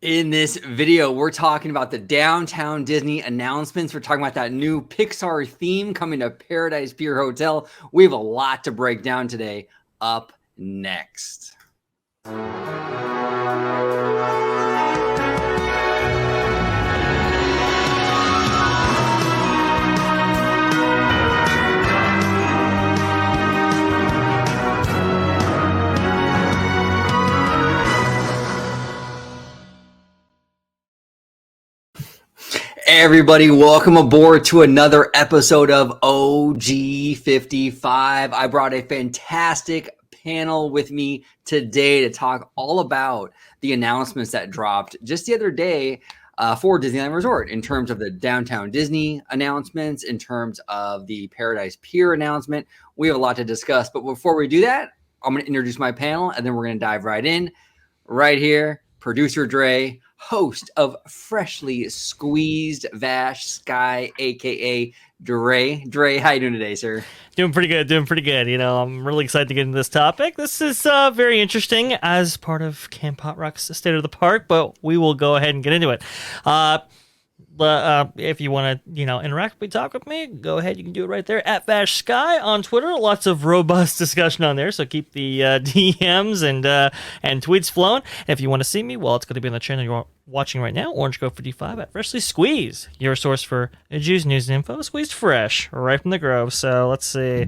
In this video, we're talking about the Downtown Disney announcements. We're talking about that new Pixar theme coming to Paradise Pier Hotel. We have a lot to break down today. Up next. Everybody, welcome aboard to another episode of OG55. I brought a fantastic panel with me today to talk all about the announcements that dropped just the other day for Disneyland Resort in terms of the Downtown Disney announcements, in terms of the Paradise Pier announcement. We have a lot to discuss, but before we do that, I'm going to introduce my panel and then we're going to dive right in. Right here, producer Dre, host of Freshly Squeezed Vash Sky, aka Dre. Dre, how you doing today, sir? Doing pretty good. You know, I'm really excited to get into this topic. This is very interesting as part of Camp Hot Rock's State of the Park, but we will go ahead and get into it. But if you want to, interact with me, talk with me, go ahead. You can do it right there at Vash Sky on Twitter. Lots of robust discussion on there, so keep the DMs and tweets flowing. And if you want to see me, well, it's going to be on the channel you're watching right now, Orange Go 55 at Freshly Squeeze, your source for juice, news, and info, squeezed fresh right from the Grove. So let's see.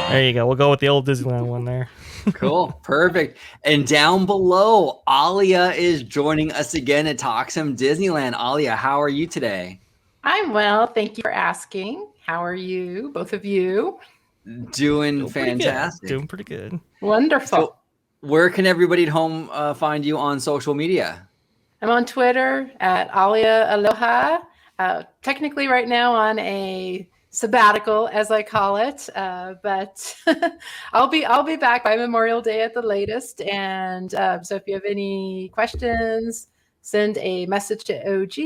There you go. We'll go with the old Disneyland one there. Cool. Perfect. And down below, Alia is joining us again to talk some Disneyland. Alia, how are you today? I'm well. Thank you for asking. How are you, both of you? Doing fantastic. Doing pretty good. Wonderful. So where can everybody at home find you on social media? I'm on Twitter at Alia Aloha. Technically right now on a sabbatical, as I call it, but I'll be back by Memorial Day at the latest. And so if you have any questions, send a message to OG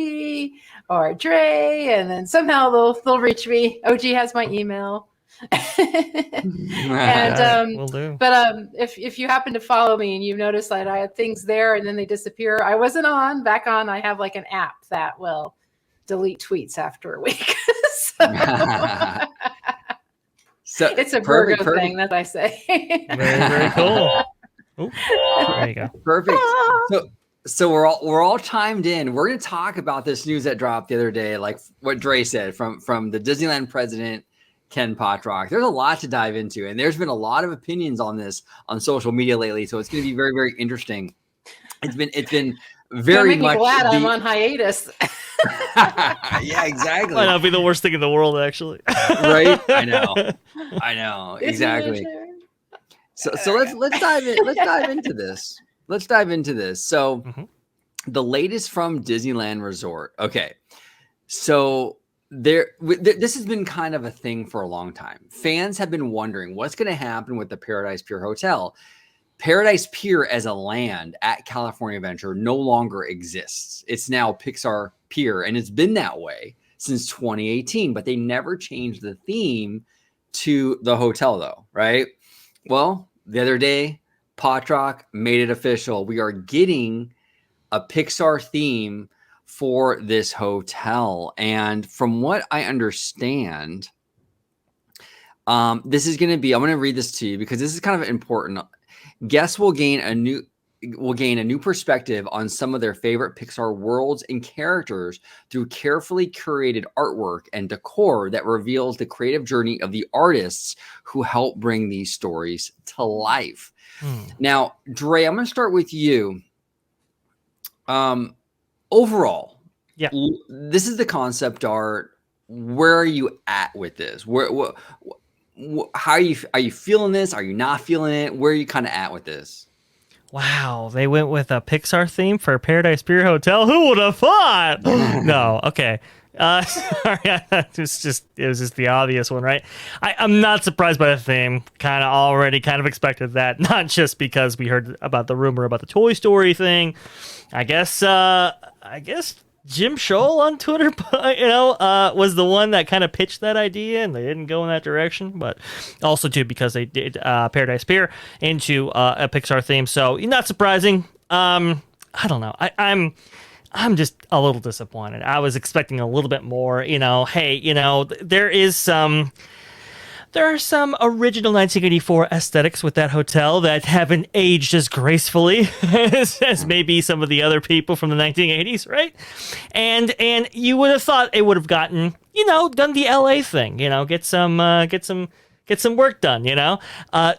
or Dre, and then somehow they'll reach me. OG has my email. And will do. But if you happen to follow me and you notice that I had things there and then they disappear, I wasn't back on. I have like an app that will delete tweets after a week. So it's a Virgo thing that I say. Very cool. Ooh, there you go. Perfect. So we're all chimed in. We're going to talk about this news that dropped the other day, like what Dre said from the Disneyland president, Ken Potrock. There's a lot to dive into, and there's been a lot of opinions on this on social media lately. So it's going to be very, very interesting. It's been very much. Glad I'm on hiatus. Yeah, exactly. Might not be the worst thing in the world, actually. Right? I know. Exactly. So let's dive in. Let's dive into this. So the latest from Disneyland Resort. Okay. So this has been kind of a thing for a long time. Fans have been wondering what's going to happen with the Paradise Pier Hotel. Paradise Pier as a land at California Adventure no longer exists. It's now Pixar Pier, and it's been that way since 2018, but they never changed the theme to the hotel though, right? Well, the other day, Potrock made it official. We are getting a Pixar theme for this hotel. And from what I understand, this is going to be, I'm going to read this to you because this is kind of important. Guests will gain a new perspective on some of their favorite Pixar worlds and characters through carefully curated artwork and decor that reveals the creative journey of the artists who help bring these stories to life. Now, Dre, I'm going to start with you. Overall, yeah, this is the concept art. Where are you at with this? How are you feeling this? Are you not feeling it? Where are you kind of at with this? Wow, they went with a Pixar theme for Paradise Pier Hotel. Who would have thought? No, okay. Sorry, it was just the obvious one, right? I'm not surprised by the theme. Kind of expected that. Not just because we heard about the rumor about the Toy Story thing. I guess Jim Scholl on Twitter, was the one that kind of pitched that idea, and they didn't go in that direction. But also too because they did Paradise Pier into a Pixar theme, so not surprising. I don't know. I'm just a little disappointed. I was expecting a little bit more. Hey, there are some original 1984 aesthetics with that hotel that haven't aged as gracefully as maybe some of the other people from the 1980s, right? And you would have thought it would have gotten, done the LA thing, get some work done,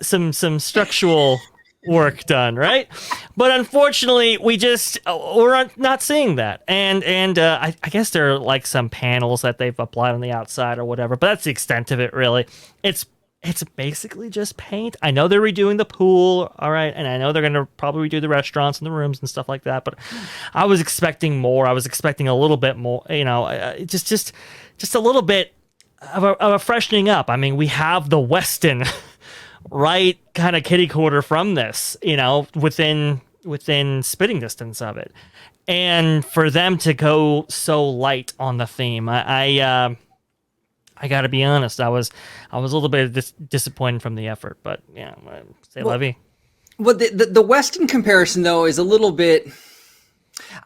some structural work done, right? But unfortunately, we're not seeing that. And I guess there are like some panels that they've applied on the outside or whatever, but that's the extent of it, really. It's basically just paint. I know they're redoing the pool, all right, and I know they're going to probably redo the restaurants and the rooms and stuff like that, but I was expecting more. I was expecting a little bit more, just a little bit of a freshening up. I mean, we have the Westin right kind of kitty corner from this, within spitting distance of it. And for them to go so light on the theme, I got to be honest, I was a little bit disappointed from the effort, but say Levy. Well, the Westin comparison though is a little bit,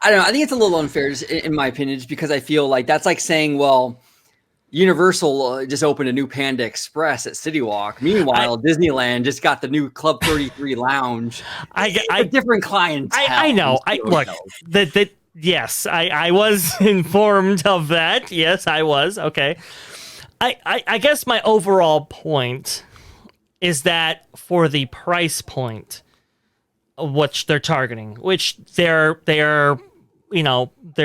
I don't know. I think it's a little unfair in my opinion, just because I feel like that's like saying, well, Universal just opened a new Panda Express at City Walk. Meanwhile, Disneyland just got the new Club 33 lounge. A different clientele. I know. Look, yes, I was informed of that. Yes, I was. Okay. I guess my overall point is that for the price point, which they're targeting, which they're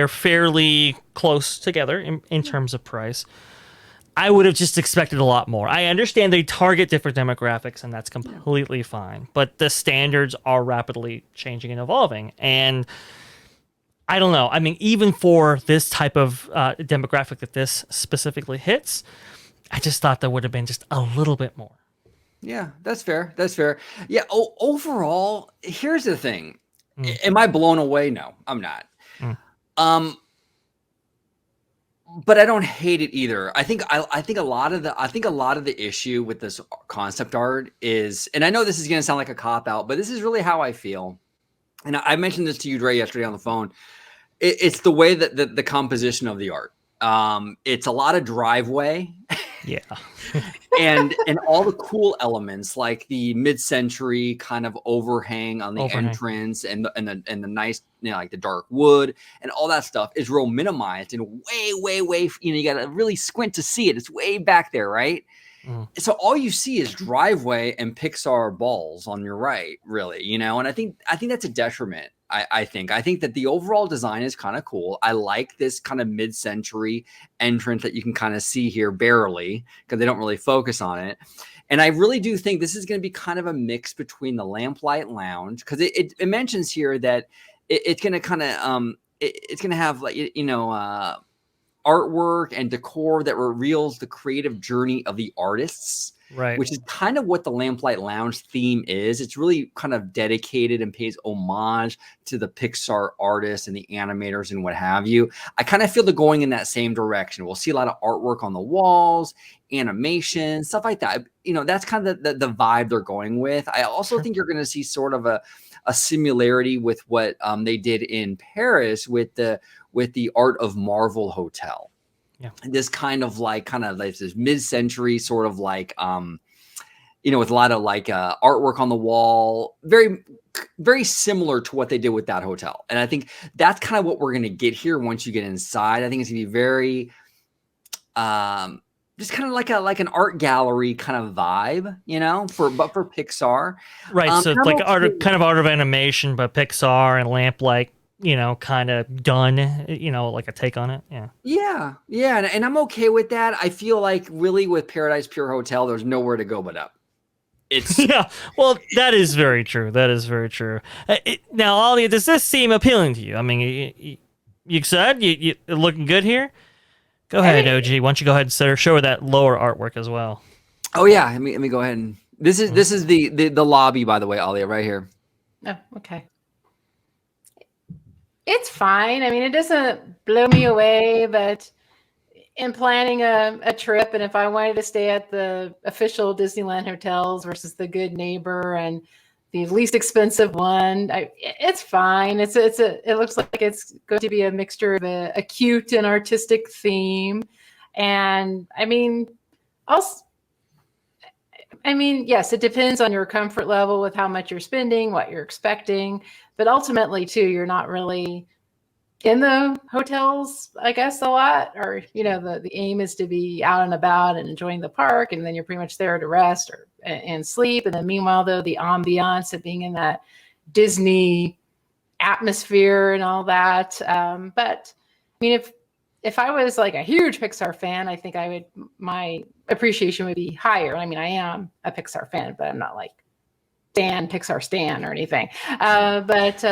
fairly close together in terms of price. I would have just expected a lot more. I understand they target different demographics, and that's completely fine. But the standards are rapidly changing and evolving. And I don't know. I mean, even for this type of demographic that this specifically hits, I just thought there would have been just a little bit more. Yeah, that's fair. That's fair. Yeah, overall, here's the thing. Am I blown away? No, I'm not. But I don't hate it either. I think a lot of the issue with this concept art is, and I know this is going to sound like a cop out, but this is really how I feel. And I mentioned this to you, Dre, yesterday on the phone. It's the way that the composition of the art. It's a lot of driveway. Yeah. and all the cool elements like the mid-century kind of overhang on the entrance and the nice, like the dark wood and all that stuff is real minimized and way, you got to really squint to see it. It's way back there, right? So all you see is driveway and Pixar balls on your right, really, and I think that's a detriment. I think that the overall design is kind of cool. I like this kind of mid-century entrance that you can kind of see here barely because they don't really focus on it. And I really do think this is going to be kind of a mix between the Lamplight Lounge, because it mentions here that it's going to kind of it's going to have like artwork and decor that reveals the creative journey of the artists. Right. Which is kind of what the Lamplight Lounge theme is. It's really kind of dedicated and pays homage to the Pixar artists and the animators and what have you. I kind of feel they're going in that same direction. We'll see a lot of artwork on the walls, animation, stuff like that. That's kind of the vibe they're going with. I also think you're going to see sort of a similarity with what they did in Paris with the Art of Marvel Hotel. Yeah. This kind of like this mid-century sort of like, with a lot of like artwork on the wall, very, very similar to what they did with that hotel. And I think that's kind of what we're going to get here once you get inside. I think it's going to be very, just kind of like an art gallery kind of vibe, but for Pixar. Right. So it's like kind of art of animation, but Pixar and Lamplight. Kind of done, like a take on it. Yeah. And I'm okay with that. I feel like really with Paradise Pier Hotel, there's nowhere to go but up. It's yeah. Well, that is very true. Now, Ollie, does this seem appealing to you? I mean, you said you looking good here. Go ahead, OG. Why don't you go ahead and show her that lower artwork as well? Oh yeah. Let me go ahead and this is the lobby, by the way, Ollie, right here. Oh, okay. It's fine. I mean, it doesn't blow me away, but in planning a trip, and if I wanted to stay at the official Disneyland hotels versus the Good Neighbor and the least expensive one. It's fine. It looks like it's going to be a mixture of a cute and artistic theme. And I mean, also, yes, it depends on your comfort level with how much you're spending, what you're expecting. But ultimately, too, you're not really in the hotels, I guess, a lot. Or, the aim is to be out and about and enjoying the park. And then you're pretty much there to rest and sleep. And then meanwhile, though, the ambiance of being in that Disney atmosphere and all that. But I mean, if I was like a huge Pixar fan, I think my appreciation would be higher. I mean, I am a Pixar fan, but I'm not like Pixar stan or anything. But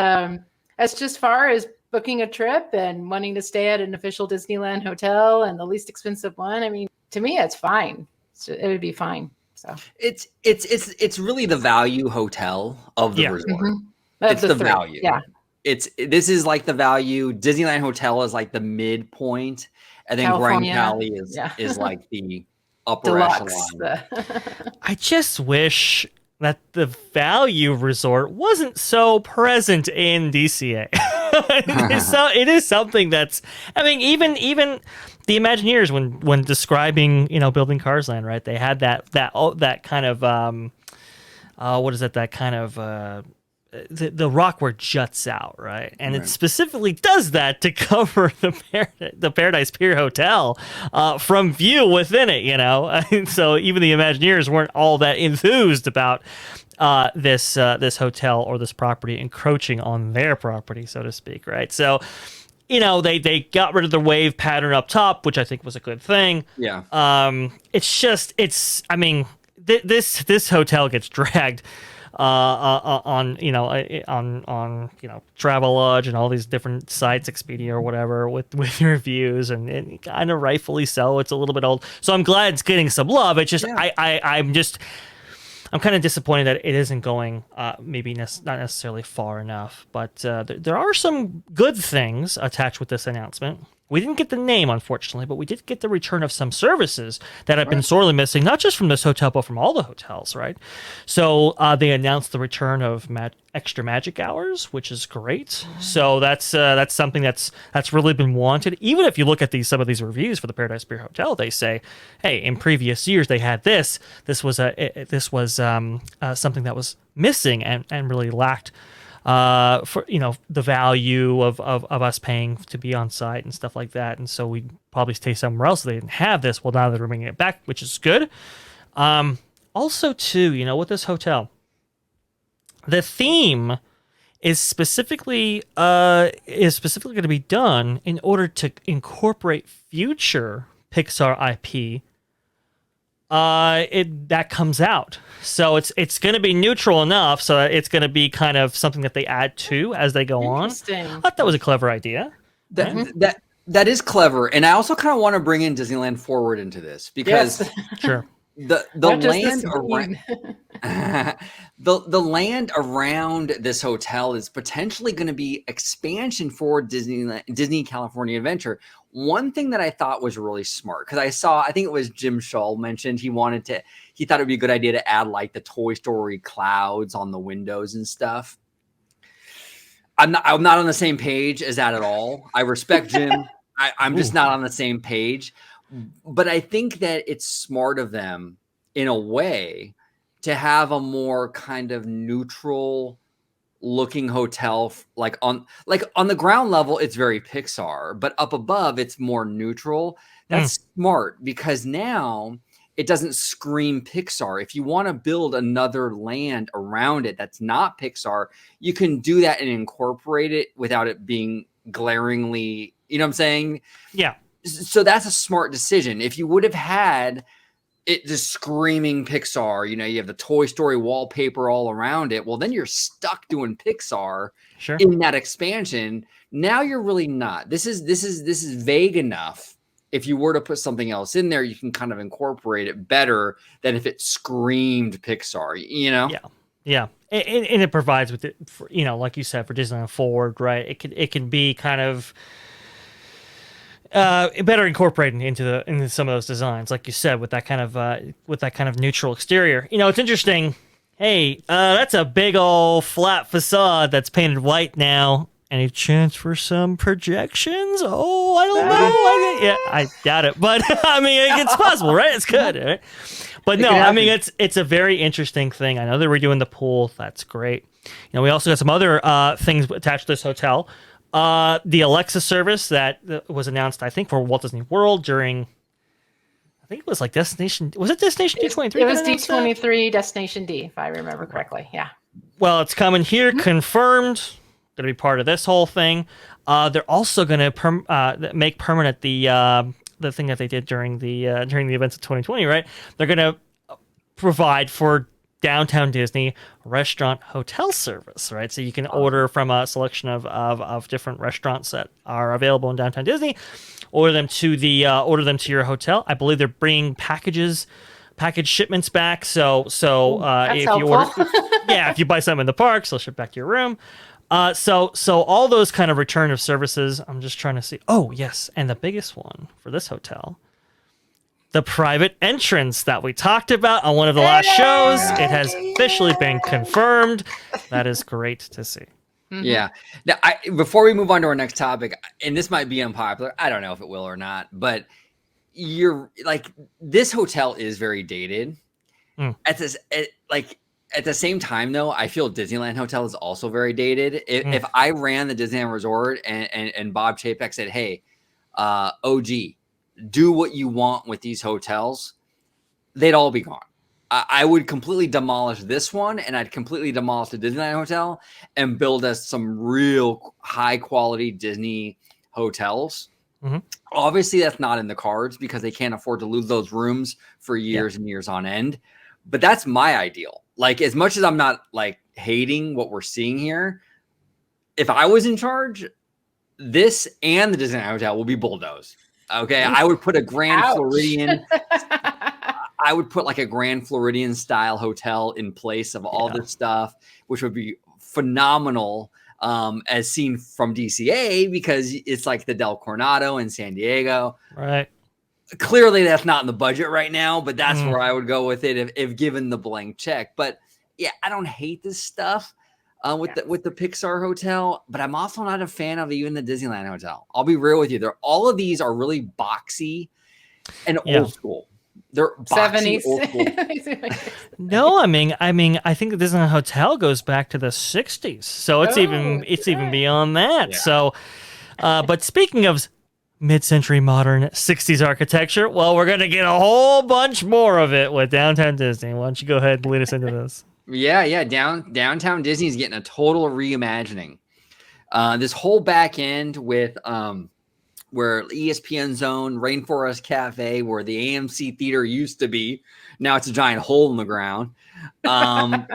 as just far as booking a trip and wanting to stay at an official Disneyland hotel and the least expensive one, I mean, to me, it's fine. It would be fine. So it's really the value hotel of the resort. Mm-hmm. It's the value. Yeah. This is like the value. Disneyland Hotel is like the midpoint, and then California. Grand Cali is like the upper Deluxe. echelon. I just wish that the value resort wasn't so present in DCA. It is something that's, I mean, even the Imagineers when describing, building Cars Land, right? They had that kind of what is it? That kind of the rock where it juts out, right? And it specifically does that to cover the Paradise Pier Hotel from view within it, So even the Imagineers weren't all that enthused about this hotel or this property encroaching on their property, so to speak, right? So, they got rid of the wave pattern up top, which I think was a good thing. Yeah. This hotel gets dragged on Travelodge and all these different sites, Expedia or whatever, with reviews, and kind of rightfully so. It's a little bit old, so I'm glad it's getting some love. It's just I'm kind of disappointed that it isn't going maybe not necessarily far enough. But there are some good things attached with this announcement. We didn't get the name, unfortunately, but we did get the return of some services that have been sorely missing, not just from this hotel, but from all the hotels, right? So they announced the return of extra magic hours, which is great. So that's something that's really been wanted. Even if you look at some of these reviews for the Paradise Pier Hotel, they say, hey, in previous years they had this. This was something that was missing and really lacked for the value of us paying to be on site and stuff like that, and so we'd probably stay somewhere else if they didn't have this. Well, now they're bringing it back, which is good. Also, too, with this hotel, the theme is specifically going to be done in order to incorporate future Pixar IP. That comes out, so it's going to be neutral enough, so it's going to be kind of something that they add to as they go on. I thought that was a clever idea. That is clever, and I also kind of want to bring in Disneyland Forward into this because sure. The land around the land around this hotel is potentially going to be expansion for Disney California Adventure. One thing that I thought was really smart, because I think it was Jim Shull mentioned he thought it would be a good idea to add like the Toy Story clouds on the windows and stuff. I'm not on the same page as that at all. I respect Jim. I'm just not on the same page. But I think that it's smart of them in a way to have a more kind of neutral looking hotel, like on the ground level, it's very Pixar, but up above it's more neutral. That's smart because now it doesn't scream Pixar. If you want to build another land around it that's not Pixar, you can do that and incorporate it without it being glaringly, you know what I'm saying? Yeah. So that's a smart decision. If you would have had it just screaming Pixar, you have the Toy Story wallpaper all around it, well, then you're stuck doing Pixar in that expansion. Now you're really not. This is vague enough. If you were to put something else in there, you can kind of incorporate it better than if it screamed Pixar, Yeah. And it provides with it, like you said, for Disneyland Forward, right? It can be kind of better incorporated into some of those designs, like you said, with that kind of neutral exterior. It's interesting. Hey, that's a big old flat facade that's painted white now. Any chance for some projections? Oh, I don't know. I doubt it, but I mean, it's possible, right? It's good, right? But no, I mean, it's a very interesting thing. I know that we're doing the pool. That's great. We also got some other things attached to this hotel. The Alexa service that was announced, I think, for Walt Disney World during, I think it was like Destination. Was it Destination D23? It was D23 Destination D, if I remember correctly. Yeah. Well, it's coming here, confirmed. Going to be part of this whole thing. They're also going to make permanent the thing that they did during the events of 2020. Right? They're going to provide for Downtown Disney restaurant hotel service. Right? So you can order from a selection of different restaurants that are available in Downtown Disney. Order them to your hotel. I believe they're bringing package shipments back. So if you order, if you buy something in the parks, they'll ship back to your room. So all those kind of return of services, I'm just trying to see. Oh, yes. And the biggest one for this hotel, the private entrance that we talked about on one of the last shows. It has officially been confirmed. That is great to see. Mm-hmm. Yeah. Now, before we move on to our next topic, and this might be unpopular, I don't know if it will or not, but this hotel is very dated. At the same time, though, I feel Disneyland Hotel is also very dated. If I ran the Disneyland Resort and Bob Chapek said, hey, OG, do what you want with these hotels, they'd all be gone. I would completely demolish this one, and I'd completely demolish the Disneyland Hotel and build us some real high-quality Disney hotels. Mm-hmm. Obviously, that's not in the cards because they can't afford to lose those rooms for years and years on end. But that's my ideal. Like, as much as I'm not hating what we're seeing here, if I was in charge, this and the Disneyland Hotel will be bulldozed. Okay, I would put a Grand Floridian. I would put a Grand Floridian style hotel in place of all this stuff, which would be phenomenal as seen from DCA because it's like the Del Coronado in San Diego. Right. Clearly that's not in the budget right now, but that's where I would go with it if given the blank check. But yeah, I don't hate this stuff with the Pixar hotel, but I'm also not a fan of even the Disneyland hotel. I'll be real with you. All of these are really boxy and old school. They're boxy, 70s. Old school. No, I mean, I think the Disneyland hotel goes back to the 60s. So it's even beyond that. Yeah. So but speaking of mid-century modern 60s architecture, well, we're going to get a whole bunch more of it with Downtown Disney. Why don't you go ahead and lead us into this? Yeah. Downtown Disney is getting a total reimagining. This whole back end with where ESPN Zone, Rainforest Cafe, where the AMC Theater used to be, now it's a giant hole in the ground. The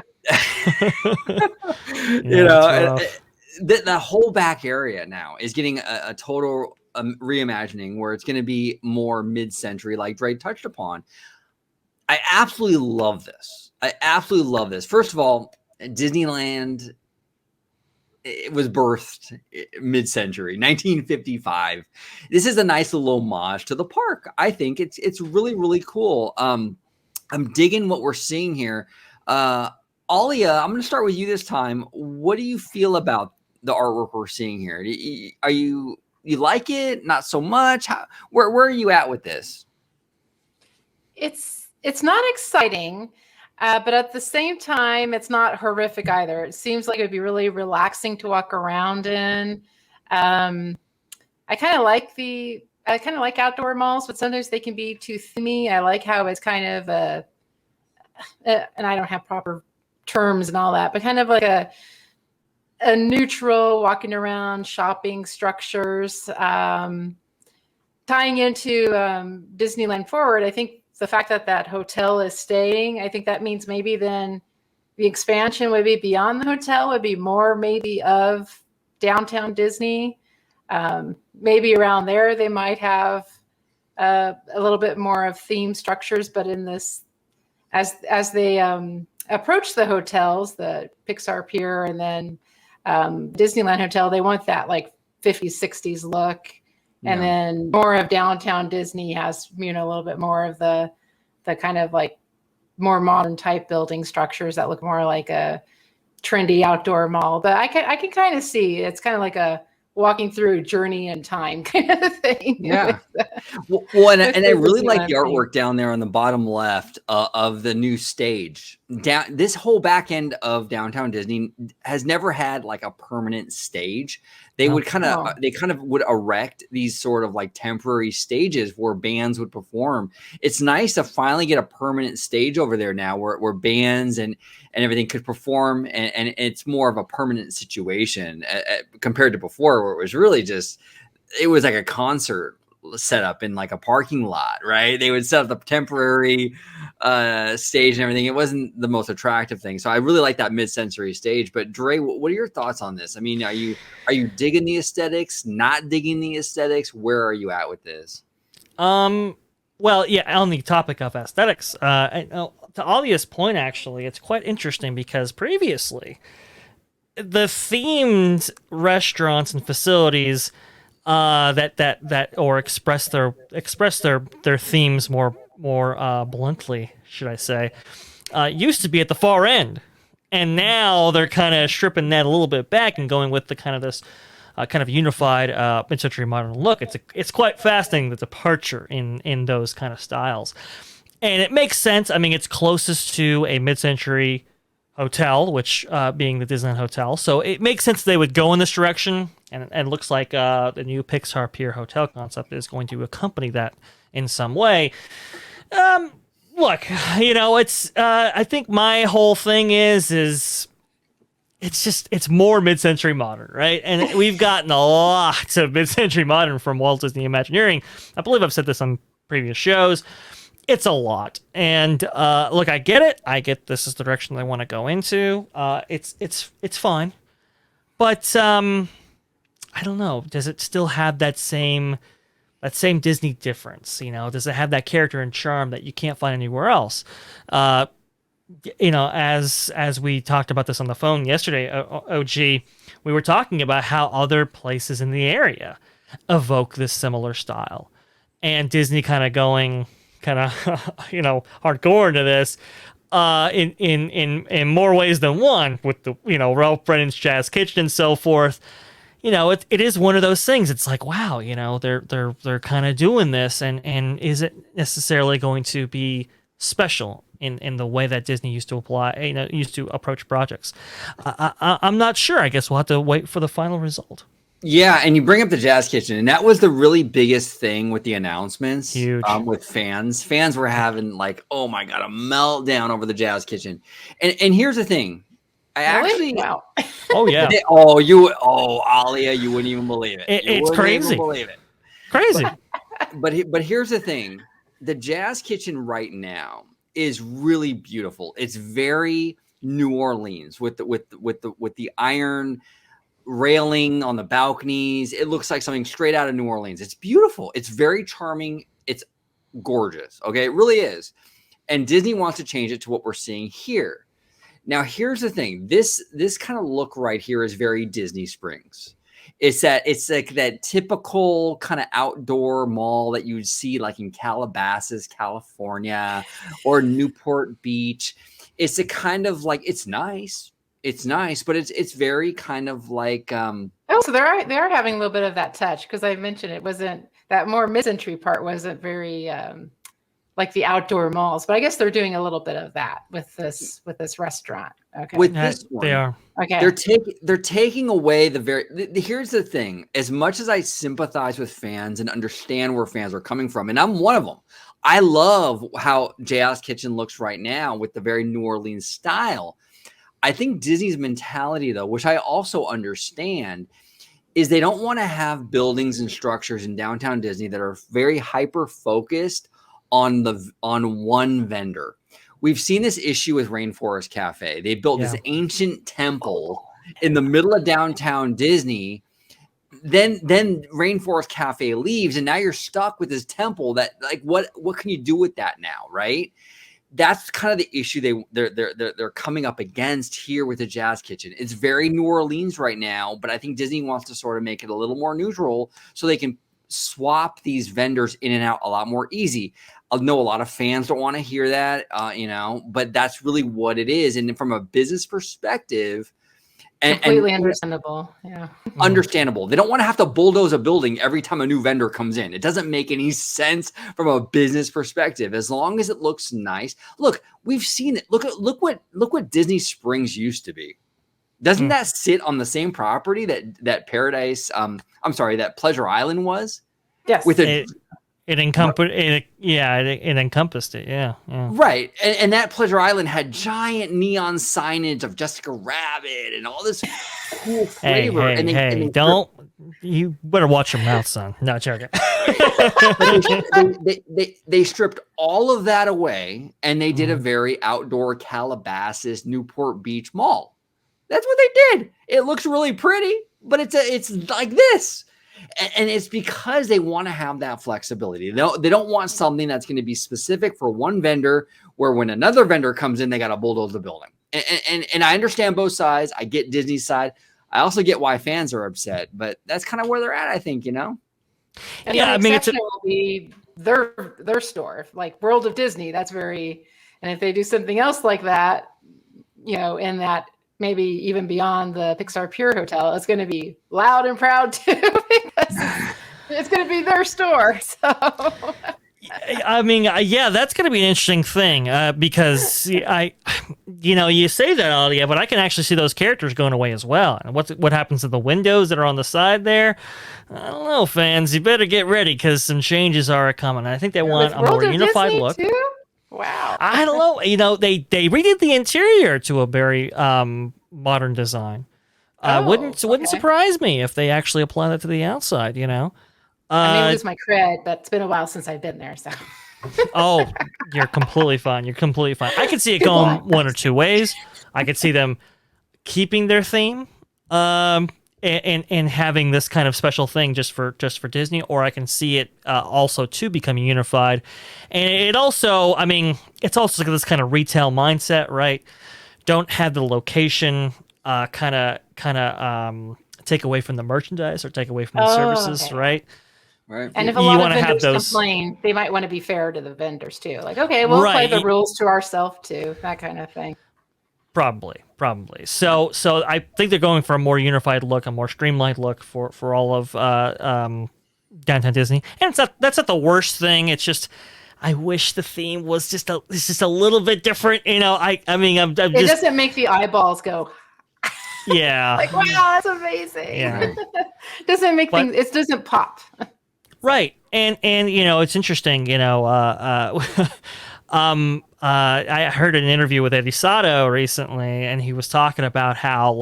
whole back area now is getting a total reimagining where it's going to be more mid-century, like Dre touched upon. I absolutely love this. First of all, Disneyland, it was birthed mid-century, 1955. This is a nice little homage to the park. I think it's really, really cool. I'm digging what we're seeing here. Alia, I'm going to start with you this time. What do you feel about the artwork we're seeing here? You like it? Not so much? Where are you at with this? It's not exciting, but at the same time, it's not horrific either. It seems like it'd be really relaxing to walk around in. I kind of like outdoor malls, but sometimes they can be too themey. I like how it's kind of and I don't have proper terms and all that, but kind of like a neutral walking around shopping structures. Tying into Disneyland Forward, I think the fact that hotel is staying, I think that means maybe then the expansion would be beyond the hotel, would be more maybe of Downtown Disney. Maybe around there they might have a little bit more of theme structures, but in this, as they approach the hotels, the Pixar Pier and then Disneyland Hotel, they want that 50s, 60s look. And then more of Downtown Disney has, a little bit more of the kind of more modern type building structures that look more like a trendy outdoor mall. But I can kind of see it's kind of like a walking through a journey in time kind of thing. Yeah. Well, and I really like the Disneyland artwork down there on the bottom left of the new stage. This whole back end of downtown Disney has never had like a permanent stage. They would kind of would erect these sort of like temporary stages where bands would perform. It's nice to finally get a permanent stage over there now where bands and everything could perform, and it's more of a permanent situation compared to before, where it was really just, it was like a concert set up in like a parking lot, right? They would set up the temporary stage and everything. It wasn't the most attractive thing. So I really like that mid-century stage. But Dre, what are your thoughts on this? I mean, are you digging the aesthetics, not digging the aesthetics? Where are you at with this? Well, yeah, on the topic of aesthetics, to Alia's point, actually, it's quite interesting because previously the themed restaurants and facilities that or express their themes more bluntly, should I say, used to be at the far end, and now they're kind of stripping that a little bit back and going with the kind of this kind of unified mid-century modern look. It's quite fascinating, the departure in those kind of styles, and it makes sense. I mean, it's closest to a mid-century hotel, which being the Disneyland Hotel, so it makes sense they would go in this direction. And it looks like the new Pixar Pier hotel concept is going to accompany that in some way. Look, it's I think my whole thing is it's more mid-century modern, right? And we've gotten a lot of mid-century modern from Walt Disney Imagineering. I believe I've said this on previous shows. It's a lot. And look, I get it. I get this is the direction they want to go into. It's fine. But I don't know. Does it still have that same Disney difference? Does it have that character and charm that you can't find anywhere else? As we talked about this on the phone yesterday, OG, we were talking about how other places in the area evoke this similar style, and Disney kind of going hardcore into this in more ways than one with the Ralph Brennan's Jazz Kitchen and so forth. It is one of those things. It's like, wow, they're kind of doing this, and is it necessarily going to be special in the way that Disney used to approach projects? I'm not sure. I guess we'll have to wait for the final result. Yeah, and you bring up the Jazz Kitchen, and that was the really biggest thing with the announcements. Huge. With fans. Fans were having like, oh my God, a meltdown over the Jazz Kitchen. And here's the thing. Wow. Oh yeah. Alia, you wouldn't even believe it. It's crazy. Crazy. But here's the thing: the Jazz Kitchen right now is really beautiful. It's very New Orleans with the iron railing on the balconies. It looks like something straight out of New Orleans. It's beautiful. It's very charming. It's gorgeous. Okay, it really is. And Disney wants to change it to what we're seeing here. Now, here's the thing. This kind of look right here is very Disney Springs. It's like that typical kind of outdoor mall that you would see like in Calabasas, California, or Newport Beach. It's a kind of like, it's nice, but it's very kind of like so they're having a little bit of that touch, because I mentioned it wasn't that more mid-century part wasn't very like the outdoor malls, but I guess they're doing a little bit of that with this restaurant. Okay, with this one, they are. Okay, they're taking away here's the thing. As much as I sympathize with fans and understand where fans are coming from, and I'm one of them, I love how Jazz Kitchen looks right now with the very New Orleans style. I think Disney's mentality, though, which I also understand, is they don't want to have buildings and structures in downtown Disney that are very hyper focused on one vendor. We've seen this issue with Rainforest Cafe. They built this ancient temple in the middle of downtown Disney. Then Rainforest Cafe leaves, and now you're stuck with this temple that, like, what can you do with that now, right? That's kind of the issue they're coming up against here with the Jazz Kitchen. It's very New Orleans right now, but I think Disney wants to sort of make it a little more neutral so they can swap these vendors in and out a lot more easy. I know a lot of fans don't want to hear that, but that's really what it is. And from a business perspective, completely understandable. Yeah. Understandable. They don't want to have to bulldoze a building every time a new vendor comes in. It doesn't make any sense from a business perspective. As long as it looks nice. Look, we've seen it. Look what Disney Springs used to be. Doesn't that sit on the same property that Paradise? That Pleasure Island was. Yes. With it encompassed it. Yeah. Right. And that Pleasure Island had giant neon signage of Jessica Rabbit and all this cool flavor. You better watch your mouth, son. No, joking. they stripped all of that away and they did a very outdoor Calabasas, Newport Beach mall. That's what they did. It looks really pretty, but it's like this. And it's because they want to have that flexibility. They don't want something that's going to be specific for one vendor, where when another vendor comes in, they got to bulldoze the building. And I understand both sides. I get Disney's side. I also get why fans are upset, but that's kind of where they're at, I think, And it will be their store, like World of Disney. That's and if they do something else like that, in that maybe even beyond the Pixar Pier Hotel, it's going to be loud and proud too, because it's going to be their store. So, that's going to be an interesting thing because you say that, Alia, but I can actually see those characters going away as well. And what happens to the windows that are on the side there? I don't know, fans. You better get ready because some changes are coming. I think they want a more unified look. Too? Wow. I don't know. They redid the interior to a very modern design. Wouldn't surprise me if they actually apply that to the outside, I may lose my cred, but it's been a while since I've been there, so. Oh, you're completely fine. I could see it going one or two ways. I could see them keeping their theme and having this kind of special thing just for Disney, or I can see it also too becoming unified. And it also, it's also this kind of retail mindset, right? Don't have the location kind of take away from the merchandise or take away from the services, okay. right? Right. And if a lot of vendors complain, they might want to be fair to the vendors too. Like, okay, we'll play the rules to ourselves too, that kind of thing. Probably. So I think they're going for a more unified look, a more streamlined look for all of Downtown Disney. And that's not the worst thing. It's just I wish the theme was just a little bit different. I'm just, it doesn't make the eyeballs go. Yeah. Like, wow, that's amazing. Yeah. Doesn't make things. It doesn't pop. Right. And it's interesting. I heard an interview with Eddie Sato recently, and he was talking about how,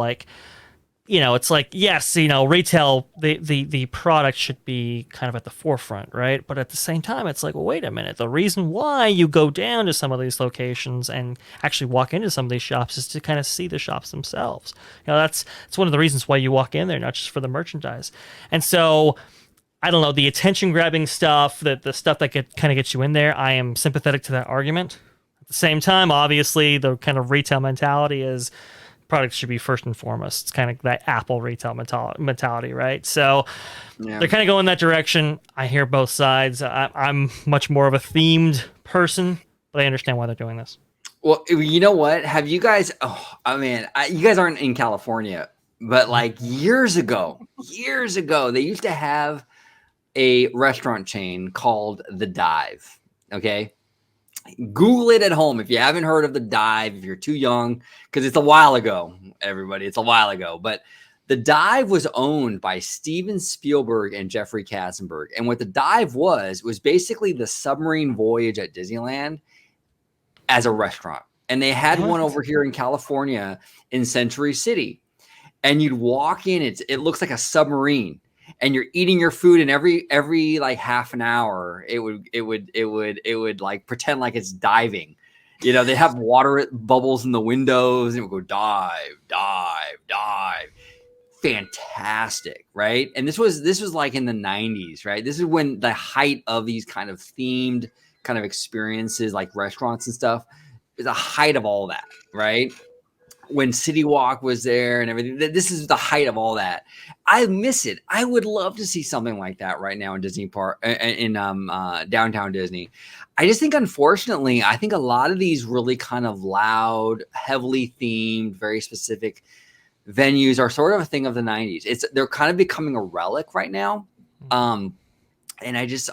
it's like, yes, retail, the product should be kind of at the forefront, right? But at the same time, it's like, well, wait a minute. The reason why you go down to some of these locations and actually walk into some of these shops is to kind of see the shops themselves. That's one of the reasons why you walk in there, not just for the merchandise. And so, I don't know, the attention-grabbing stuff, the stuff that kind of gets you in there, I am sympathetic to that argument. At the same time, obviously, the kind of retail mentality is products should be first and foremost. It's kind of that Apple retail mentality, right? So they're kind of going that direction. I hear both sides. I'm much more of a themed person, but I understand why they're doing this. Well, you know what? Have you guys? You guys aren't in California, but years ago, they used to have a restaurant chain called The Dive. Okay. Google it at home if you haven't heard of The Dive, if you're too young, because it's a while ago, everybody. It's a while ago. But The Dive was owned by Steven Spielberg and Jeffrey Katzenberg. And what The Dive was basically the submarine voyage at Disneyland as a restaurant. And they had one over here in California in Century City. And you'd walk in, it looks like a submarine. And you're eating your food, and every half an hour, it would like pretend like it's diving. They have water bubbles in the windows, and it would go dive, dive, dive. Fantastic, right? And this was like in the 90s, right? This is when the height of these kind of themed kind of experiences, like restaurants and stuff, is the height of all that, right? when City Walk was there and everything. This is the height of all that. I miss it. I would love to see something like that right now in Disney Park, in downtown Disney. I just think, unfortunately, I think a lot of these really kind of loud, heavily themed, very specific venues are sort of a thing of the 90s. They're kind of becoming a relic right now. And I just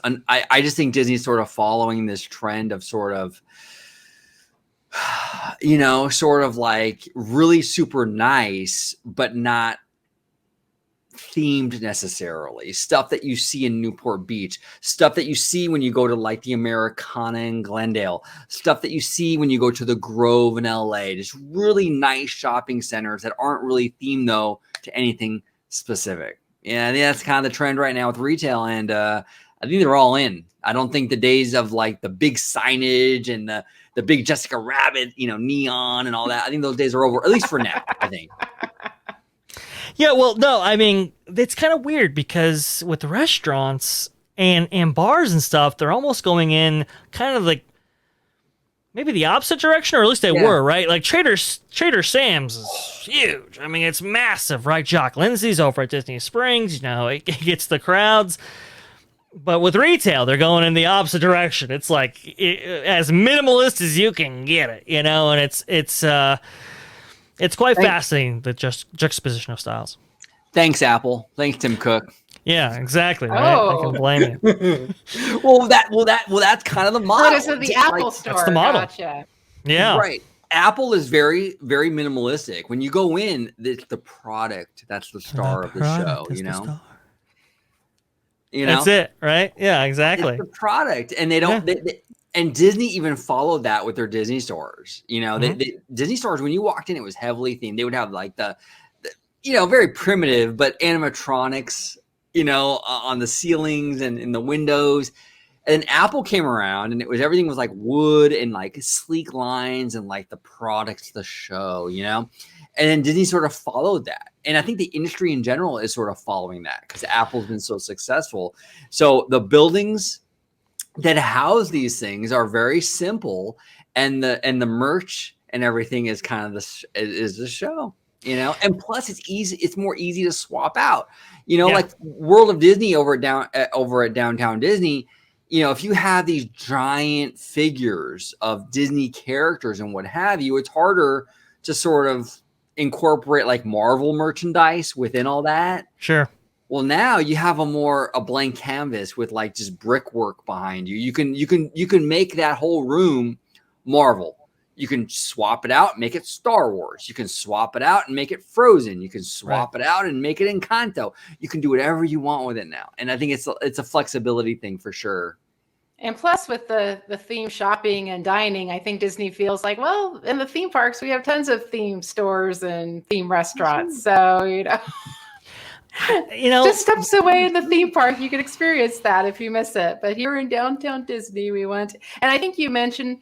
think Disney's sort of following this trend of sort of, sort of like really super nice, but not themed necessarily. Stuff that you see in Newport Beach, stuff that you see when you go to like the Americana in Glendale, stuff that you see when you go to the Grove in LA, just really nice shopping centers that aren't really themed though to anything specific. Yeah, I think that's kind of the trend right now with retail, and I think they're all in. I don't think the days of like the big signage and the big Jessica Rabbit, neon and all that, I think those days are over, at least for now, I think. Yeah, well, no, I mean, it's kind of weird because with the restaurants and bars and stuff, they're almost going in kind of like maybe the opposite direction, or at least they were, right? Like Trader Sam's is huge. I mean, it's massive, right? Jock Lindsay's over at Disney Springs, it gets the crowds. But with retail, they're going in the opposite direction. It's like as minimalist as you can get it, and it's quite fascinating, the juxtaposition of styles. Thanks, Apple. Thanks, Tim Cook. Yeah, exactly. Right? I can blame you. well, that's kind of the model. So the Apple Store. That's the model. Gotcha. Yeah. Right. Apple is very, very minimalistic. When you go in, it's the product that's the star of the show, That's it, right? Yeah, exactly. It's the product. And they don't and Disney even followed that with their Disney stores. Disney stores, when you walked in, it was heavily themed. They would have like the very primitive, but animatronics, on the ceilings and in the windows. And then Apple came around, and everything was like wood and like sleek lines and like the products, the show, And then Disney sort of followed that. And I think the industry in general is sort of following that because Apple's been so successful. So the buildings that house these things are very simple, and the merch and everything is kind of the show, and plus it's more easy to swap out, like World of Disney over at downtown Disney. If you have these giant figures of Disney characters and what have you, it's harder to sort of incorporate like Marvel merchandise within all that. Sure. Well, now you have a blank canvas with like just brickwork behind you. You can make that whole room Marvel. You can swap it out, make it Star Wars. You can swap it out and make it Frozen. You can swap it out and make it Encanto. You can do whatever you want with it now. And I think it's a flexibility thing for sure. And plus with the theme shopping and dining, I think Disney feels like, well, in the theme parks, we have tons of theme stores and theme restaurants. So, just steps away in the theme park, you can experience that if you miss it. But here in downtown Disney, we went, and I think you mentioned,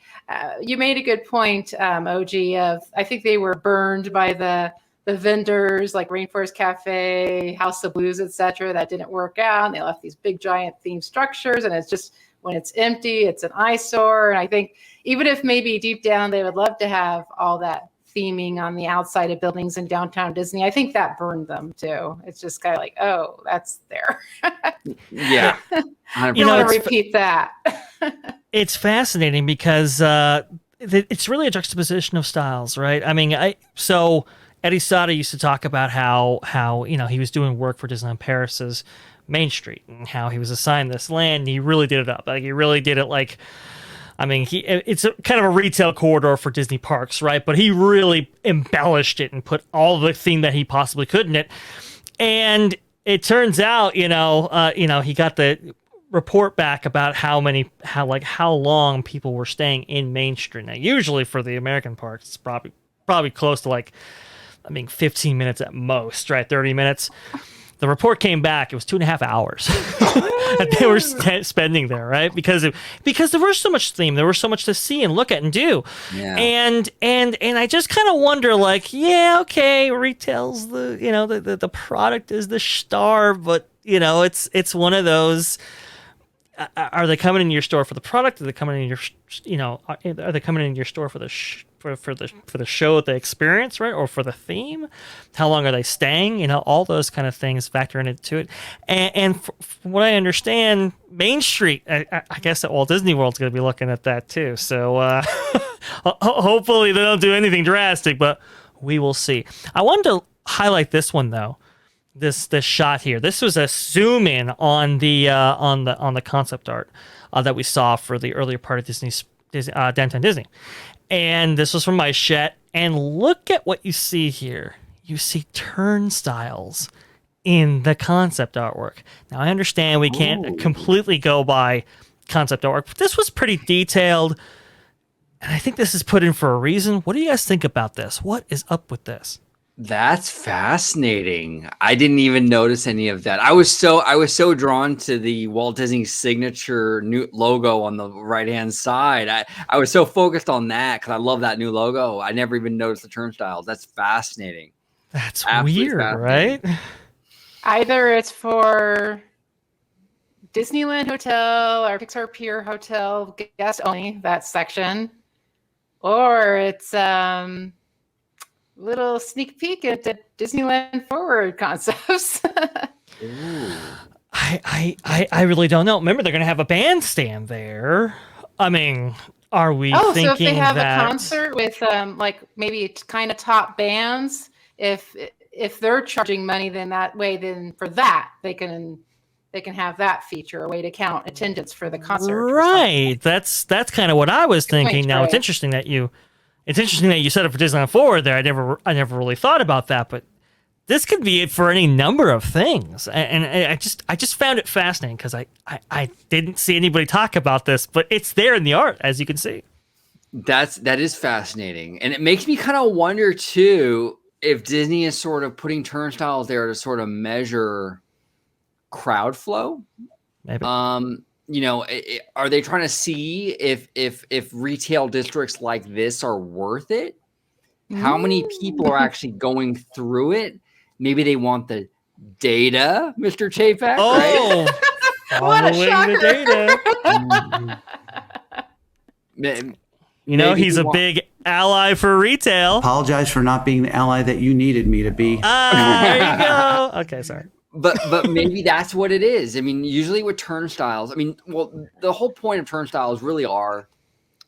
you made a good point, OG, of I think they were burned by the vendors like Rainforest Cafe, House of Blues, etc. That didn't work out. And they left these big giant theme structures, and it's just when it's empty, it's an eyesore. And I think even if maybe deep down they would love to have all that theming on the outside of buildings in downtown Disney, I think that burned them too. It's just kind of like, oh, that's there. Yeah. You want to repeat that. It's fascinating because it's really a juxtaposition of styles, right? I mean, so Eddie Sada used to talk about how he was doing work for Disneyland Paris's Main Street and how he was assigned this land. And he really did it up. Like he really did it like, I mean, it's kind of a retail corridor for Disney parks, right? But he really embellished it and put all the theme that he possibly could in it. And it turns out, he got the report back about how long people were staying in Main Street. Now, usually for the American parks, it's probably close to 15 minutes at most, right? 30 minutes. The report came back. It was 2.5 hours that they were spending there, right? Because there was so much theme, there was so much to see and look at and do, and I just kind of wonder, okay, retail's the product is the star, but it's one of those. Are they coming in your store for the product? Are they coming in your, are they coming in your store for the for the show that they experience, right, or for the theme. How long are they staying? You know, all those kind of things factor into it. And from what I understand, Main Street, I guess at Walt Disney World's going to be looking at that too. So hopefully they don't do anything drastic, but we will see. I wanted to highlight this one though. This shot here. This was a zoom in on the concept art that we saw for the earlier part of Disney's Downtown Disney, and this was from Maishet. And look at what you see here. You see turnstiles in the concept artwork. Now I understand we can't completely go by concept artwork, but this was pretty detailed, and I think this is put in for a reason. What do you guys think about this? What is up with this? That's fascinating. I didn't even notice any of that. I was so drawn to the Walt Disney signature new logo on the right-hand side. I was so focused on that because I love that new logo. I never even noticed the turnstiles. That's fascinating. That's absolutely weird, right? Either it's for Disneyland Hotel or Pixar Pier Hotel guest only, that section, or it's little sneak peek at the Disneyland Forward concepts. I really don't know. Remember, they're going to have a bandstand there. I mean, are we thinking so if they have that... a concert with like maybe kind of top bands, if they're charging money, then for that they can have that feature, a way to count attendance for the concert. Right. That's kind of what I was thinking. Now, it's interesting that you set it for Disneyland Forward there. I never really thought about that, but this could be it for any number of things. And I just found it fascinating because I didn't see anybody talk about this, but it's there in the art, as you can see. That is fascinating. And it makes me kind of wonder too, if Disney is sort of putting turnstiles there to sort of measure crowd flow. Maybe. You know, are they trying to see if retail districts like this are worth it? How many people are actually going through it? Maybe they want the data, Mr. Chapek. Oh, right? What a shocker. The data. You know, he's a big ally for retail. Apologize for not being the ally that you needed me to be. There you go. Okay, sorry. But maybe that's what it is. I mean, usually with turnstiles, the whole point of turnstiles really are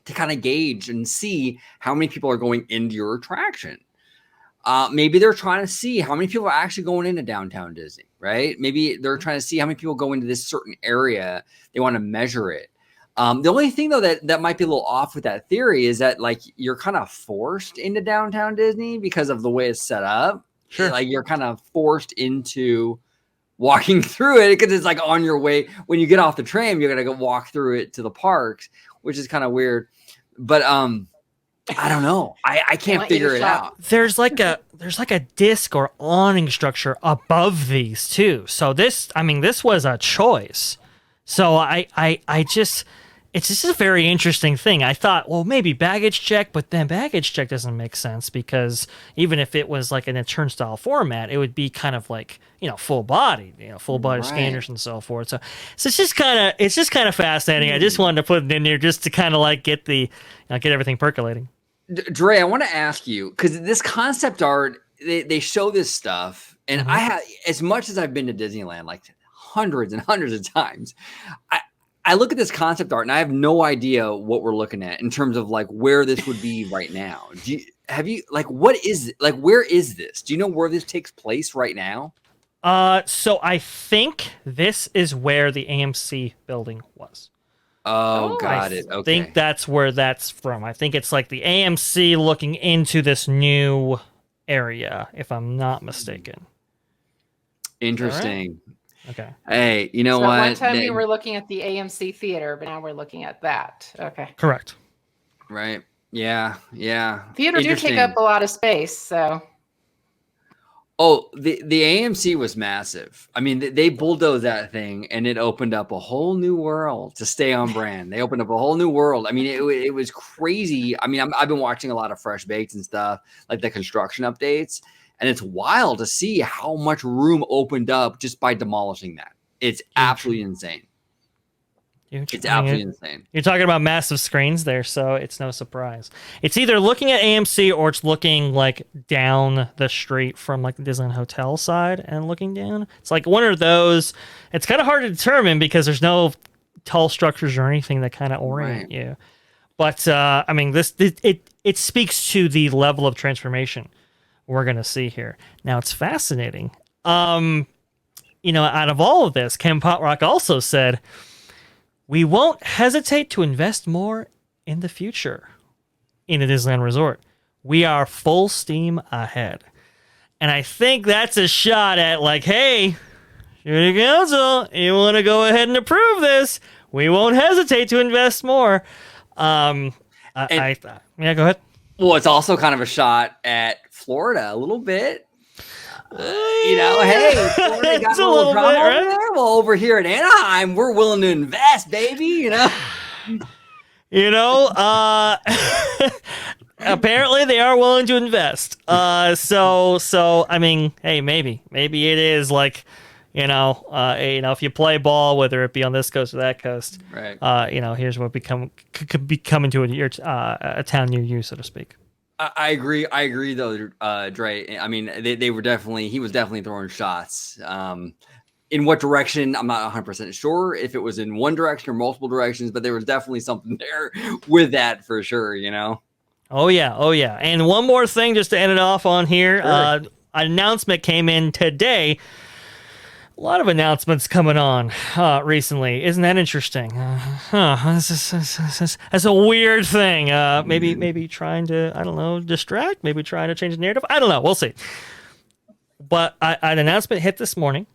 to kind of gauge and see how many people are going into your attraction. Maybe they're trying to see how many people are actually going into Downtown Disney, right? Maybe they're trying to see how many people go into this certain area. They want to measure it. The only thing though that might be a little off with that theory is that like you're kind of forced into Downtown Disney because of the way it's set up. Sure. Like you're kind of forced into walking through it because it's like on your way. When you get off the tram, you're going to go walk through it to the parks, which is kind of weird. But I don't know. I can't figure it out. There's like a disc or awning structure above these too. So this was a choice. So it's just a very interesting thing. I thought, well, maybe baggage check, but then baggage check doesn't make sense because even if it was like in a turnstile format, it would be kind of like, full body, full body scanners and so forth. So it's just kind of fascinating. I just wanted to put it in there just to kind of like get get everything percolating. Dre, I want to ask you, because this concept art, they show this stuff, and I have, as much as I've been to Disneyland, like hundreds and hundreds of times, I look at this concept art and I have no idea what we're looking at in terms of like where this would be right now. Where is this? Do you know where this takes place right now? So I think this is where the AMC building was. Oh, got it. Okay. I think that's where that's from. I think it's like the AMC looking into this new area, if I'm not mistaken. Interesting. Right? Okay. Hey, you know what? One time we were looking at the AMC Theater, but now we're looking at that. Okay. Correct. Right. Yeah. Theater do take up a lot of space, so. Oh, the AMC was massive. I mean, they bulldozed that thing, and it opened up a whole new world to stay on brand. They opened up a whole new world. I mean, it was crazy. I mean, I've been watching a lot of Fresh Baked and stuff, like the construction updates, and it's wild to see how much room opened up just by demolishing that. It's absolutely insane. It's absolutely insane. You're talking about massive screens there, so it's no surprise. It's either looking at AMC or it's looking like down the street from like the Disneyland Hotel side and looking down. It's like one of those. It's kind of hard to determine because there's no tall structures or anything that kind of orient you. But I mean, it speaks to the level of transformation we're gonna see here. Now it's fascinating. Out of all of this, Ken Potrock also said, "We won't hesitate to invest more in the future in a Disneyland resort. We are full steam ahead." And I think that's a shot at like, hey, City Council, you want to go ahead and approve this? We won't hesitate to invest more. Go ahead. Well, it's also kind of a shot at Florida a little bit. Hey, Florida got a little drama over there. Well, over here in Anaheim, we're willing to invest, baby. Apparently they are willing to invest. So I mean, hey, maybe it is like, if you play ball, whether it be on this coast or that coast, right? Here's what could be coming to a town near you, so to speak. I agree though, Dre. I mean, he was definitely throwing shots. In what direction, I'm not 100% sure if it was in one direction or multiple directions, but there was definitely something there with that for sure, Oh yeah. And one more thing just to end it off on here. Sure. An announcement came in today. A lot of announcements coming on recently. Isn't that interesting? That's a weird thing. Maybe trying to, distract. Maybe trying to change the narrative. I don't know. We'll see. But an announcement hit this morning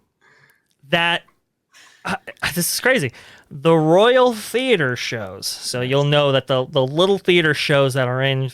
that, this is crazy, the Royal Theater shows. So you'll know that the little theater shows that are in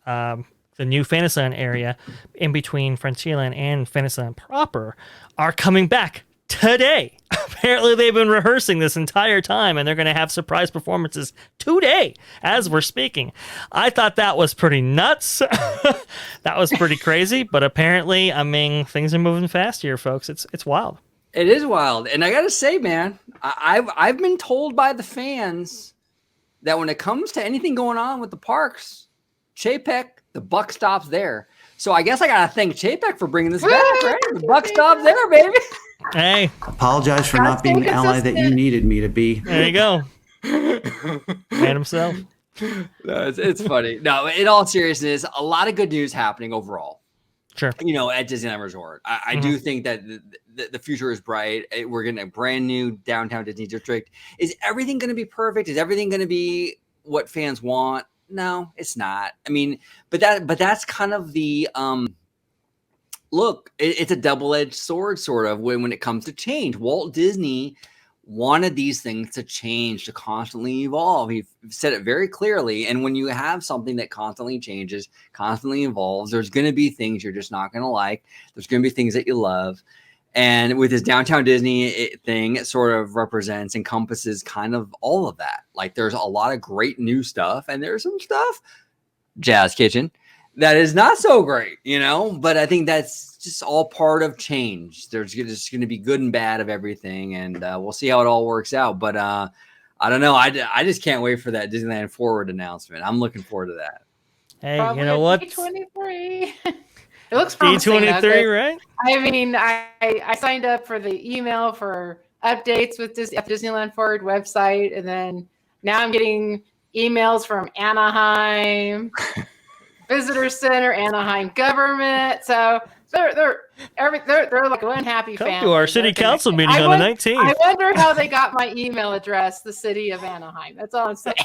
the new Fantasyland area in between Frontierland and Fantasyland proper are coming back today. Apparently they've been rehearsing this entire time and they're going to have surprise performances today as we're speaking. I thought that was pretty nuts. That was pretty crazy, but apparently, I mean, things are moving fast here, folks. It's wild. It is wild. And I got to say, man, I've been told by the fans that when it comes to anything going on with the parks, Chapek, the buck stops there. So I guess I got to thank Chapek for bringing this back, right? The buck stops there, baby. Hey. Apologize for not being the ally that you needed me to be. There you go. Man himself. No, it's funny. No, in all seriousness, a lot of good news happening overall. Sure. At Disneyland Resort. I do think that the future is bright. We're getting a brand new downtown Disney district. Is everything going to be perfect? Is everything going to be what fans want? No, it's not. I mean, but that's kind of the look. It's a double-edged sword, sort of, when it comes to change. Walt Disney wanted these things to change, to constantly evolve. He said it very clearly. And when you have something that constantly changes, constantly evolves, there's going to be things you're just not going to like. There's going to be things that you love. And with this downtown Disney thing, it sort of encompasses kind of all of that. Like there's a lot of great new stuff and there's some stuff, Jazz Kitchen, that is not so great, but I think that's just all part of change. There's just going to be good and bad of everything. And we'll see how it all works out. But I don't know. I just can't wait for that Disneyland Forward announcement. I'm looking forward to that. Hey, probably you know what? D23. It looks promising. D23, right? I mean, I signed up for the email for updates with Disneyland Forward website, and then now I'm getting emails from Anaheim Visitor Center, Anaheim government. So they're like one happy family. Come to our city council meeting on the 19th. I wonder how they got my email address, the city of Anaheim. That's all I'm saying.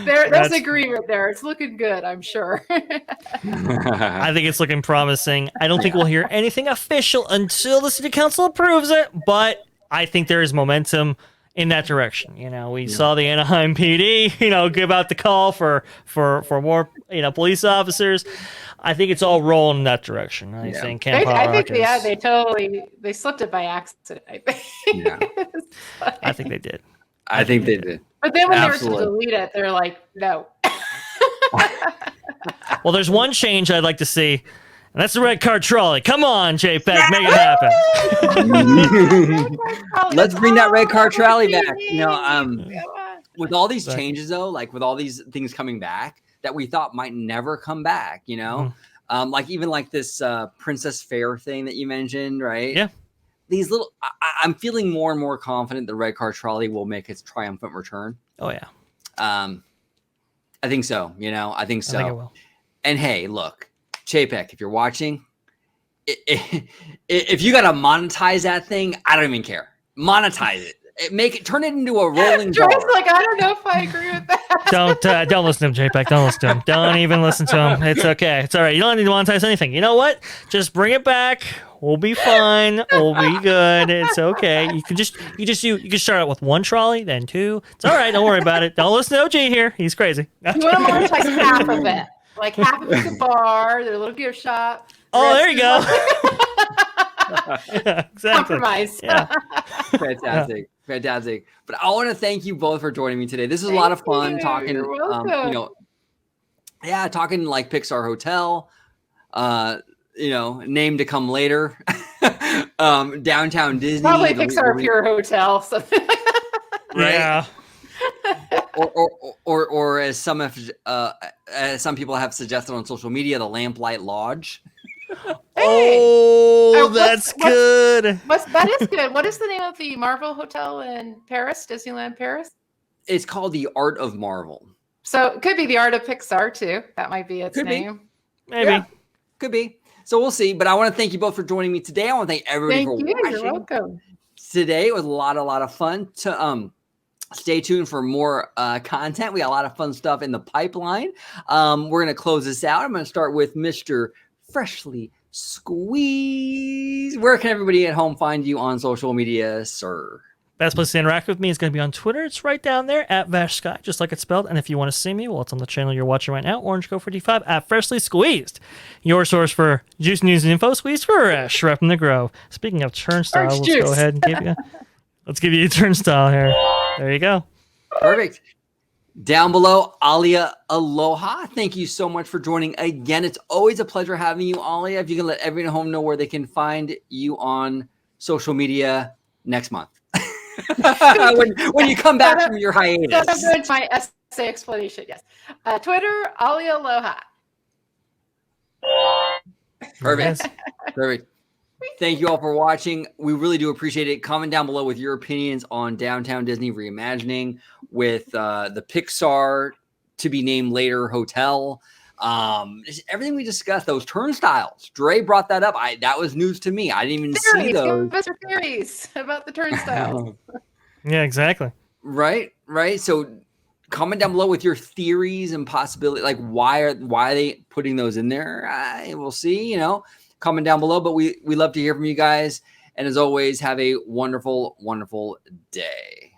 There's agreement there. It's looking good, I'm sure. I think it's looking promising. I don't think we'll hear anything official until the city council approves it, but I think there is momentum in that direction. We saw the Anaheim PD, give out the call for more, police officers. I think it's all rolling in that direction. I think they slipped it by accident. I think. Yeah. I think they did. I think they did. But then when they were to delete it, they're like, no. Well, there's one change I'd like to see, And that's the red car trolley. Come on, JPEG, make it happen. Let's bring that red car trolley back. With all these changes though, like with all these things coming back that we thought might never come back, like even like this Princess Fair thing that you mentioned, right? Yeah. These little, I'm feeling more and more confident the red car trolley will make its triumphant return. Oh yeah. I think so. I think so. I think it will. And hey, look, Chapek, if you're watching, if you got to monetize that thing, I don't even care. Monetize it. Turn it into a rolling bar. Like, I don't know if I agree with that. Don't listen to him, JPEG. Don't listen to him. Don't even listen to him. It's okay. It's all right. You don't need to monetize anything. You know what? Just bring it back. We'll be fine. We'll be good. It's okay. You can start out with 1 trolley, then 2. It's all right. Don't worry about it. Don't listen to OG here. He's crazy. You want to monetize half of it. Like half of it's a bar, their little gift shop. Oh, there you go. Yeah, exactly. Compromise. Yeah. Fantastic. But I want to thank you both for joining me today. This is a lot of fun talking. You're welcome. Talking like Pixar Hotel. Name to come later. Downtown Disney. Probably Pixar Pier Hotel. Something like that. Right? Yeah. or as some people have suggested on social media, the Lamplight Lodge. Oh, that's good. That is good. What is the name of the Marvel Hotel in Paris, Disneyland Paris? It's called the Art of Marvel. So it could be the Art of Pixar too. That might be its name. Maybe. Yeah, could be. So we'll see. But I want to thank you both for joining me today. I want to thank everybody for watching. You're welcome. Today it was a lot of fun. Stay tuned for more content. We got a lot of fun stuff in the pipeline. We're going to close this out. I'm going to start with Mr. Freshly Squeezed. Where can everybody at home find you on social media, sir? Best place to interact with me is going to be on Twitter. It's right down there at VashSky, just like it's spelled. And if you want to see me, well, it's on the channel you're watching right now, Orange Go 45 at Freshly Squeezed. Your source for juice, news, and info. Squeezed fresh right from the Grove. Speaking of turnstile, let's go ahead and give you a turnstile here. There you go. Perfect. Down below, Alia Aloha. Thank you so much for joining again. It's always a pleasure having you, Alia. If you can let everyone at home know where they can find you on social media next month. when you come back from your hiatus. That's good. My essay explanation, yes. Twitter, Alia Aloha. Perfect. Thank you all for watching. We really do appreciate it. Comment down below with your opinions on Downtown Disney Reimagining, with the Pixar to be named later hotel. Just everything we discussed, those turnstiles. Dre brought that up. That was news to me. I didn't even see those. Give us your theories about the turnstiles. Yeah, exactly. Right. So comment down below with your theories and possibility. Like why are they putting those in there? We'll see. Comment down below. But we love to hear from you guys. And as always, have a wonderful, wonderful day.